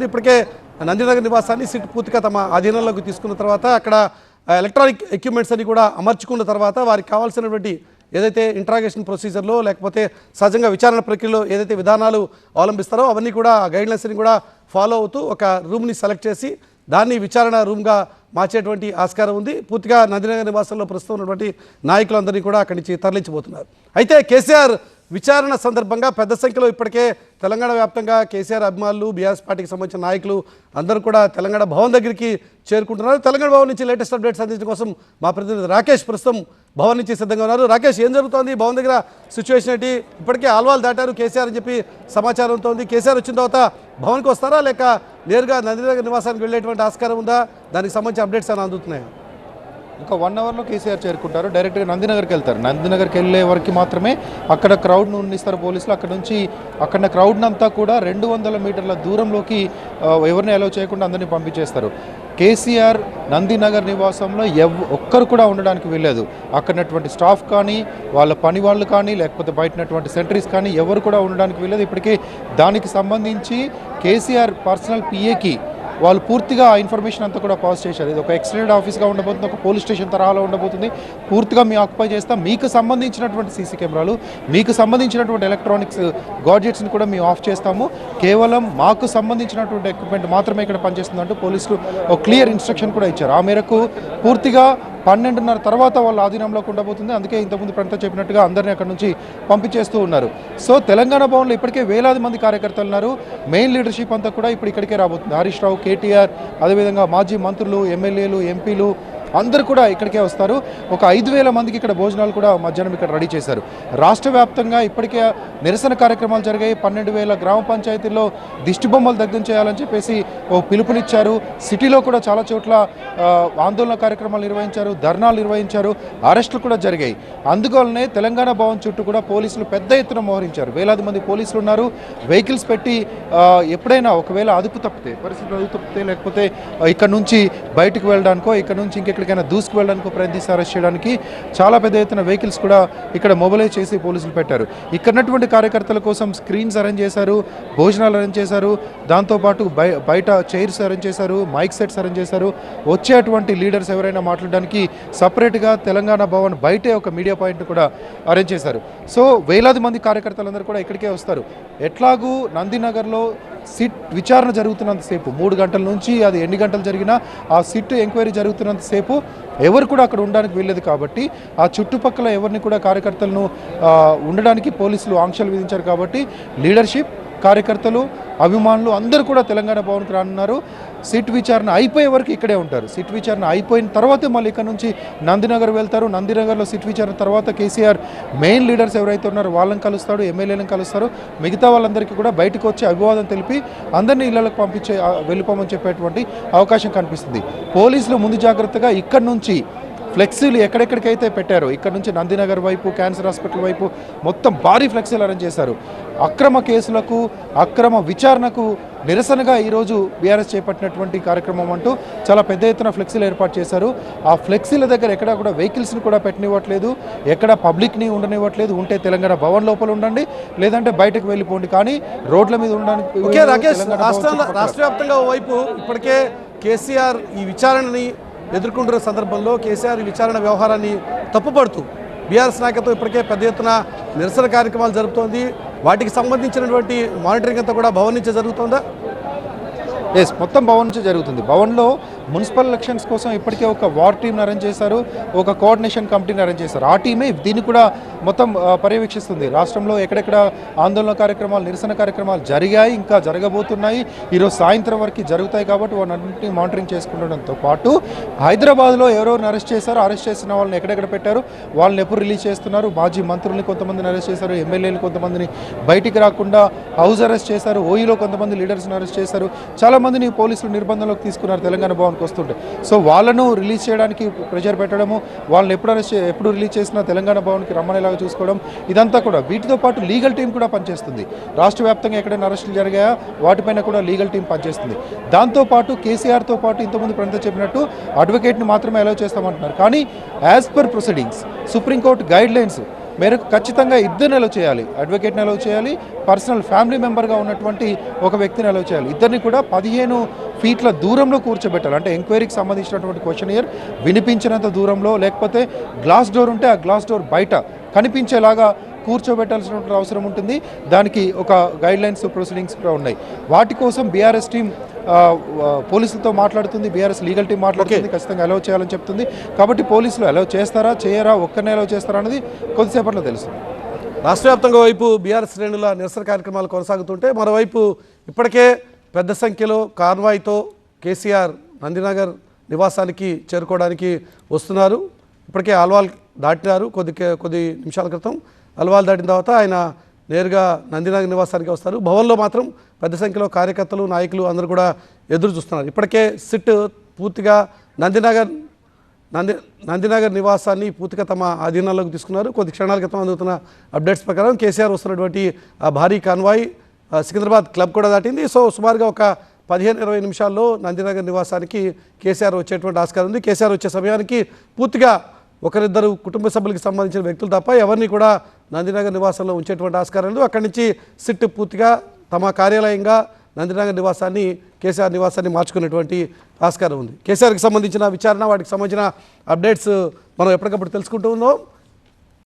తెలుస్తోంది. ఇప్పటికే నందినగర్ నివాసాన్ని సిట్ పూర్తిగా తమ ఆధీనంలోకి తీసుకున్న తర్వాత అక్కడ ఎలక్ట్రానిక్ ఎక్విప్మెంట్స్ అని కూడా అమర్చుకున్న తర్వాత వారికి కావాల్సినటువంటి ఏదైతే ఇంట్రాగేషన్ ప్రొసీజర్లో లేకపోతే సహజంగా విచారణ ప్రక్రియలో ఏదైతే విధానాలు అవలంబిస్తారో అవన్నీ కూడా గైడ్లైన్స్ని కూడా ఫాలో అవుతూ ఒక రూమ్ని సెలెక్ట్ చేసి దాన్ని విచారణ రూమ్గా మార్చేటువంటి ఆస్కారం ఉంది. పూర్తిగా నందినగర్ నివాసంలో ప్రస్తుతం ఉన్నటువంటి నాయకులందరినీ కూడా అక్కడి నుంచి తరలించబోతున్నారు. అయితే కేసీఆర్ విచారణ సందర్భంగా పెద్ద సంఖ్యలో ఇప్పటికే తెలంగాణ వ్యాప్తంగా కేసీఆర్ అభిమానులు బీఆర్ఎస్ పార్టీకి సంబంధించిన నాయకులు అందరూ కూడా తెలంగాణ భవన్ దగ్గరికి చేరుకుంటున్నారు. తెలంగాణ భవన్ నుంచి లేటెస్ట్ అప్డేట్స్ అందించడం కోసం మా ప్రతినిధి రాకేష్ ప్రస్తుతం భవన్ నుంచి సిద్ధంగా ఉన్నారు. రాకేష్, ఏం జరుగుతోంది భవన్ దగ్గర సిచ్యువేషన్ ఏంటి? ఇప్పటికే ఆల్వాల్ దాటారు కేసీఆర్ అని చెప్పి సమాచారంతో ఉంది. కేసీఆర్ వచ్చిన తర్వాత భవన్కి వస్తారా లేక నేరుగా నందినగర్ నివాసానికి వెళ్ళేటువంటి ఆస్కారం ఉందా? దానికి సంబంధించిన అప్డేట్స్ అని అందుతున్నాయి. ఇంకా 1 అవర్లో కేసీఆర్ చేరుకుంటారు. డైరెక్ట్గా నందినగర్కి వెళ్తారు. నందినగర్కి వెళ్ళే వరకు మాత్రమే అక్కడ క్రౌడ్ను ఉండిస్తారు పోలీసులు. అక్కడ నుంచి అక్కడ క్రౌడ్నంతా కూడా 200 మీటర్ల దూరంలోకి ఎవరిని అలౌ చేయకుండా అందరినీ పంపించేస్తారు. కేసీఆర్ నందినగర్ నివాసంలో ఒక్కరు కూడా ఉండడానికి వీల్లేదు. అక్కడటువంటి స్టాఫ్ కానీ వాళ్ళ పని వాళ్ళు కానీ లేకపోతే బయటనటువంటి సెంటరీస్ కానీ ఎవరు కూడా ఉండడానికి వీల్లేదు. ఇప్పటికే దానికి సంబంధించి కేసీఆర్ పర్సనల్ పిఏకి వాళ్ళు పూర్తిగా ఆ ఇన్ఫర్మేషన్ అంతా కూడా పాస్ చేశారు. ఇది ఒక ఎక్స్టెండెడ్ ఆఫీస్గా ఉండబోతుంది, ఒక పోలీస్ స్టేషన్ తరహాలో ఉండబోతుంది. పూర్తిగా మీ ఆక్యుపై చేస్తాం. మీకు సంబంధించినటువంటి సీసీ కెమెరాలు, మీకు సంబంధించినటువంటి ఎలక్ట్రానిక్స్ గాడ్జెట్స్ని కూడా మేము ఆఫ్ చేస్తాము. కేవలం మాకు సంబంధించినటువంటి ఎక్విప్మెంట్ మాత్రమే ఇక్కడ పనిచేస్తుందంటూ పోలీసులు ఒక క్లియర్ ఇన్స్ట్రక్షన్ కూడా ఇచ్చారు. ఆ మేరకు పూర్తిగా 12:30 తర్వాత వాళ్ళ ఆధీనంలోకి ఉండబోతుంది. అందుకే ఇంతకుముందు ప్రణత చెప్పినట్టుగా అందరినీ అక్కడ నుంచి పంపించేస్తూ ఉన్నారు. సో తెలంగాణ భవన్లో ఇప్పటికే వేలాది మంది కార్యకర్తలు ఉన్నారు. మెయిన్ లీడర్షిప్ అంతా కూడా ఇప్పుడు ఇక్కడికే రాబోతుంది. హరీష్ రావు, కేటీఆర్, అదేవిధంగా మాజీ మంత్రులు, ఎమ్మెల్యేలు, ఎంపీలు అందరూ కూడా ఇక్కడికే వస్తారు. ఒక 5,000 మందికి ఇక్కడ భోజనాలు కూడా మధ్యాహ్నం ఇక్కడ రెడీ చేశారు. రాష్ట్ర వ్యాప్తంగా ఇప్పటికే నిరసన కార్యక్రమాలు జరిగాయి. 12,000 గ్రామ పంచాయతీల్లో దిష్టి బొమ్మలు దగ్ధం చేయాలని చెప్పేసి ఓ పిలుపునిచ్చారు. సిటీలో కూడా చాలా చోట్ల ఆందోళన కార్యక్రమాలు నిర్వహించారు, ధర్నాలు నిర్వహించారు, అరెస్టులు కూడా జరిగాయి. అందువల్లనే తెలంగాణ భవన్ చుట్టూ కూడా పోలీసులు పెద్ద ఎత్తున మోహరించారు. వేలాది మంది పోలీసులు ఉన్నారు. వెహికల్స్ పెట్టి ఎప్పుడైనా ఒకవేళ పరిస్థితులు అదుపు తప్పితే లేకపోతే ఇక్కడ నుంచి బయటకు వెళ్ళడానికో ఇక్కడ నుంచి ఇంకెక్కడికైనా దూసుకు వెళ్ళడానికి ప్రయత్నిస్తే అరెస్ట్ చేయడానికి చాలా పెద్ద ఎత్తున వెహికల్స్ కూడా ఇక్కడ మొబిలైజ్ చేసి పోలీసులు పెట్టారు. ఇక్కడటువంటి కార్యకర్తల కోసం స్క్రీన్స్ అరేంజ్ చేశారు, భోజనాలు అరేంజ్ చేశారు, దాంతోపాటు బయట చైర్స్ అరేంజ్ చేశారు, మైక్ సెట్స్ అరేంజ్ చేశారు. వచ్చేటువంటి లీడర్స్ ఎవరైనా మాట్లాడడానికి సపరేట్గా తెలంగాణ భవన్ బయటే ఒక మీడియా పాయింట్ కూడా అరేంజ్ చేశారు. సో వేలాది మంది కార్యకర్తలందరూ కూడా ఇక్కడికే వస్తారు. ఎట్లాగూ నందినగర్లో సిట్ విచారణ జరుగుతున్నంతసేపు 3 గంటల నుంచి అది ఎన్ని గంటలు జరిగినా ఆ సిట్ ఎంక్వైరీ జరుగుతున్నంతసేపు ఎవరు కూడా అక్కడ ఉండడానికి వీల్లేదు. కాబట్టి ఆ చుట్టుపక్కల ఎవరిని కూడా కార్యకర్తలను ఉండడానికి పోలీసులు ఆంక్షలు విధించారు. కాబట్టి లీడర్షిప్, కార్యకర్తలు, అభిమానులు అందరూ కూడా తెలంగాణ భవన్కి రానున్నారు. సిట్ విచారణ అయిపోయే వరకు ఇక్కడే ఉంటారు. సిట్ విచారణ అయిపోయిన తర్వాతే మళ్ళీ ఇక్కడ నుంచి నందినగర్ వెళ్తారు. నందినగర్లో సిట్ విచారణ తర్వాత కేసీఆర్ మెయిన్ లీడర్స్ ఎవరైతే ఉన్నారో వాళ్ళని కలుస్తాడు, ఎమ్మెల్యేలను కలుస్తారు. మిగతా వాళ్ళందరికీ కూడా బయటకు వచ్చి అభివాదం తెలిపి అందరినీ ఇళ్లకు వెళ్ళిపోమని చెప్పేటువంటి అవకాశం కనిపిస్తుంది. పోలీసులు ముందు జాగ్రత్తగా ఇక్కడ నుంచి ఫ్లెక్సీలు ఎక్కడెక్కడికైతే పెట్టారో ఇక్కడ నుంచి నందినగర్ వైపు, క్యాన్సర్ హాస్పిటల్ వైపు మొత్తం భారీ ఫ్లెక్సీలు అరేంజ్ చేశారు. అక్రమ కేసులకు, అక్రమ విచారణకు నిరసనగా ఈరోజు బీఆర్ఎస్ చేపట్టినటువంటి కార్యక్రమం అంటూ చాలా పెద్ద ఎత్తున ఫ్లెక్సీలు ఏర్పాటు చేశారు. ఆ ఫ్లెక్సీల దగ్గర ఎక్కడా కూడా వెహికల్స్ని కూడా పెట్టనివ్వట్లేదు, ఎక్కడ పబ్లిక్ని ఉండనివ్వట్లేదు. ఉంటే తెలంగాణ భవన్ లోపల ఉండండి, లేదంటే బయటకు వెళ్ళిపోండి, కానీ రోడ్ల మీద ఉండడానికి. రాష్ట్ర వ్యాప్తంగా ఓవైపు ఇప్పటికే కేసీఆర్ ఈ విచారణని ఎదుర్కొంటున్న సందర్భంలో కేసీఆర్ విచారణ వ్యవహారాన్ని తప్పుపడుతూ బీఆర్ఎస్ నాయకత్వం ఇప్పటికే పెద్ద ఎత్తున నిరసన కార్యక్రమాలు జరుపుతోంది. వాటికి సంబంధించినటువంటి మానిటరింగ్ అంతా కూడా భవన్ నుంచే జరుగుతుందా? మొత్తం భవన్ నుంచి జరుగుతుంది. భవన్లో మున్సిపల్ ఎలక్షన్స్ కోసం ఇప్పటికే ఒక వార్ టీమ్ని అరేంజ్ చేశారు, ఒక కోఆర్డినేషన్ కమిటీని అరేంజ్ చేశారు. ఆ టీమే దీన్ని కూడా మొత్తం పర్యవేక్షిస్తుంది. రాష్ట్రంలో ఎక్కడెక్కడ ఆందోళన కార్యక్రమాలు, నిరసన కార్యక్రమాలు జరిగాయి, ఇంకా జరగబోతున్నాయి, ఈరోజు సాయంత్రం వరకు జరుగుతాయి. కాబట్టి వాటిని మానిటరింగ్ చేసుకుండడంతో పాటు హైదరాబాద్లో ఎవరెవరిని అరెస్ట్ చేశారు, అరెస్ట్ చేసిన వాళ్ళని ఎక్కడెక్కడ పెట్టారు, వాళ్ళని ఎప్పుడు రిలీజ్ చేస్తున్నారు, మాజీ మంత్రుల్ని కొంతమందిని అరెస్ట్ చేశారు, ఎమ్మెల్యేలు కొంతమందిని బయటికి రాకుండా హౌస్ అరెస్ట్ చేశారు, ఓయూలో కొంతమంది లీడర్స్ని అరెస్ట్ చేశారు, చాలా మందిని పోలీసులు నిర్బంధంలోకి తీసుకున్నారు తెలంగాణ భవన్కి వస్తుంటే. సో వాళ్ళను రిలీజ్ చేయడానికి ప్రెషర్ పెట్టడము, వాళ్ళని ఎప్పుడు రిలీజ్ చేసినా తెలంగాణ భవన్కి రమ్మనేలాగా చూసుకోవడం, ఇదంతా కూడా. వీటితో పాటు లీగల్ టీం కూడా పనిచేస్తుంది. రాష్ట్ర వ్యాప్తంగా ఎక్కడైనా అరెస్టులు జరిగాయా వాటిపైన కూడా లీగల్ టీం పనిచేస్తుంది. దాంతోపాటు కేసీఆర్తో పాటు ఇంతకుముందు ప్రణత చెప్పినట్టు అడ్వకేట్ని మాత్రమే అలౌ చేస్తామంటున్నారు. కానీ as per proceedings, supreme court guide lines మేరకు ఖచ్చితంగా ఇద్దరిని అలౌ చేయాలి, అడ్వకేట్ని అలౌ చేయాలి, పర్సనల్ ఫ్యామిలీ మెంబర్గా ఉన్నటువంటి ఒక వ్యక్తిని అలౌ చేయాలి. ఇద్దరిని కూడా 15 ఫీట్ల దూరంలో కూర్చోబెట్టాలి. అంటే ఎంక్వైరీకి సంబంధించినటువంటి క్వశ్చనియర్ వినిపించినంత దూరంలో, లేకపోతే గ్లాస్ డోర్ ఉంటే ఆ గ్లాస్ డోర్ బయట కనిపించేలాగా కూర్చోబెట్టాల్సినటువంటి అవసరం ఉంటుంది. దానికి ఒక గైడ్లైన్స్ ప్రొసీడింగ్స్ కూడా ఉన్నాయి. వాటి కోసం బీఆర్ఎస్ టీం పోలీసులతో మాట్లాడుతుంది, బీఆర్ఎస్ లీగల్ టీం మాట్లాడుతుంది, ఖచ్చితంగా అలౌ చేయాలని చెప్తుంది. కాబట్టి పోలీసులు అలౌ చేస్తారా చేయరా, ఒక్కరినే అలౌ చేస్తారా అనేది కొద్దిసేపట్లో తెలుస్తుంది. రాష్ట్ర వ్యాప్తంగా వైపు బీఆర్ఎస్ శ్రేణుల నిరసన కార్యక్రమాలు కొనసాగుతుంటే మరోవైపు ఇప్పటికే పెద్ద సంఖ్యలో కాన్వాయ్తో కేసీఆర్ నందినగర్ నివాసానికి చేరుకోవడానికి వస్తున్నారు. ఇప్పటికే ఆల్వాల్ దాటినారు. కొద్ది నిమిషాల క్రితం అల్వాల్ దాటిన తర్వాత ఆయన నేరుగా నందినగర్ నివాసానికి వస్తారు. భవన్లో మాత్రం పెద్ద సంఖ్యలో కార్యకర్తలు, నాయకులు అందరూ కూడా ఎదురు చూస్తున్నారు. ఇప్పటికే సిట్ పూర్తిగా నందినగర్ నివాసాన్ని పూర్తిగా తమ ఆధీనంలోకి తీసుకున్నారు. కొద్ది క్షణాల క్రితం అందుతున్న అప్డేట్స్ ప్రకారం కేసీఆర్ వస్తున్నటువంటి ఆ భారీ కాన్వాయ్ సికింద్రాబాద్ క్లబ్ కూడా దాటింది. సో సుమారుగా ఒక 15-20 నిమిషాల్లో నందినగర్ నివాసానికి కేసీఆర్ వచ్చేటువంటి ఆస్కారం ఉంది. కేసీఆర్ వచ్చే సమయానికి పూర్తిగా ఒకరిద్దరు కుటుంబ సభ్యులకు సంబంధించిన వ్యక్తులు తప్ప ఎవరిని కూడా నందినగర్ నివాసంలో ఉంచేటువంటి ఆస్కారం లేదు. అక్కడి నుంచి సిట్ పూర్తిగా తమ కార్యాలయంగా నందినగర్ నివాసాన్ని, కేసీఆర్ నివాసాన్ని మార్చుకునేటువంటి ఆస్కారం ఉంది. కేసీఆర్కి సంబంధించిన విచారణ, వాటికి సంబంధించిన అప్డేట్స్ మనం ఎప్పటికప్పుడు తెలుసుకుంటూ ఉన్నాం.